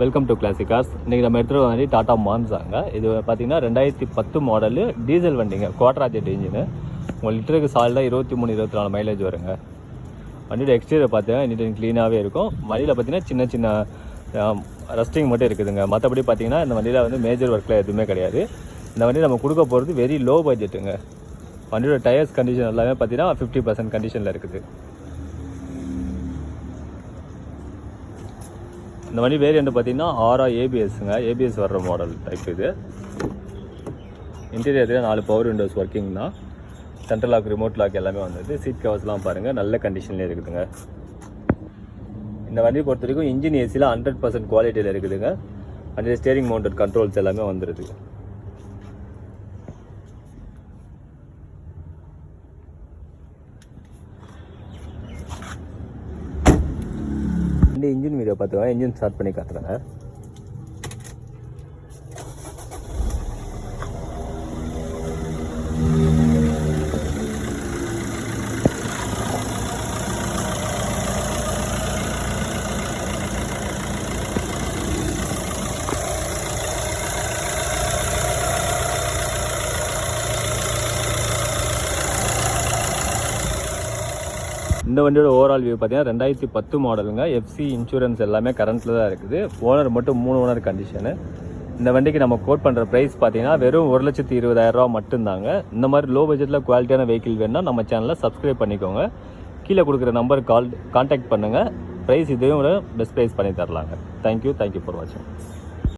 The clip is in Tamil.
Welcome to classic cars. இன்றைக்கி நம்ம எடுத்துகிட்டு வந்து டாடா மான்சாங்க. இது பார்த்தீங்கன்னா 2010 மாடலு டீசல் வண்டிங்க, குவாட்ராஜெட் இன்ஜினு. உங்கள் லிட்டருக்கு சாலிடாக 23-24 மைலேஜ் வருங்க. வண்டியோட எக்ஸ்டீரியர் பார்த்தீங்கன்னா நீட் அண்ட் க்ளீனாகவே இருக்கும். வண்டியில் பார்த்தீங்கன்னா சின்ன சின்ன ரஸ்டிங் மட்டும் இருக்குதுங்க. மற்றபடி பார்த்தீங்கன்னா இந்த வண்டியில் வந்து மேஜர் ஒர்க்கில் எதுவுமே கிடையாது. இந்த வண்டி நம்ம கொடுக்க போகிறது வெரி லோ பட்ஜெட்டுங்க. வண்டியோட டயர்ஸ் கண்டிஷன் எல்லாமே பார்த்தீங்கன்னா 50% கண்டிஷனில் இருக்குது. இந்த வண்டி வேரியண்ட் பார்த்தீங்கன்னா ஆரா ஏபிஎஸ்ங்க, ஏபிஎஸ் வர்ற மாடல் டைப். இது இன்டீரியர் 4 பவர் விண்டோஸ் ஒர்க்கிங் தான். சென்ட்ரல் லாக், ரிமோட் லாக் எல்லாமே வந்தது. சீட் கவர்ஸ்லாம் பாருங்கள், நல்ல கண்டிஷன்லேயே இருக்குதுங்க. இந்த வண்டியை பொறுத்த வரைக்கும் இன்ஜின் ஏசியில் 100% குவாலிட்டியில் இருக்குதுங்க. வண்டியில் ஸ்டேரிங் மவுண்டட் கண்ட்ரோல்ஸ் எல்லாமே வந்துடுது. இந்த இன்ஜின் வீடியோ பார்த்துக்கோங்க. இன்ஜின் ஸ்டார்ட் பண்ணி காட்டுறேங்க. இந்த வண்டியோட ஓவரால் வியூ பார்த்தீங்கன்னா 2010 மாடலுங்க. எஃப்சி இன்சூரன்ஸ் எல்லாமே கரண்ட்டில் தான் இருக்குது. ஓனர் மட்டும் 3 ஓனர் கண்டிஷனு. இந்த வண்டிக்கு நம்ம கோட் பண்ணுற ப்ரைஸ் பார்த்தீங்கன்னா வெறும் 1,20,000 ரூபா மட்டும்தாங்க. இந்த மாதிரி லோ பட்ஜெட்டில் குவாலிட்டியான வெஹிக்கிள் வேணுன்னா நம்ம சேனலை சப்ஸ்கிரைப் பண்ணிக்கோங்க. கீழே கொடுக்குற நம்பருக்கு கான்டாக்ட் பண்ணுங்கள். ப்ரைஸ் இதையும் ஒரு பெஸ்ட் ப்ரைஸ் பண்ணி தரலாங்க. தேங்க்யூ ஃபார் வாட்சிங்.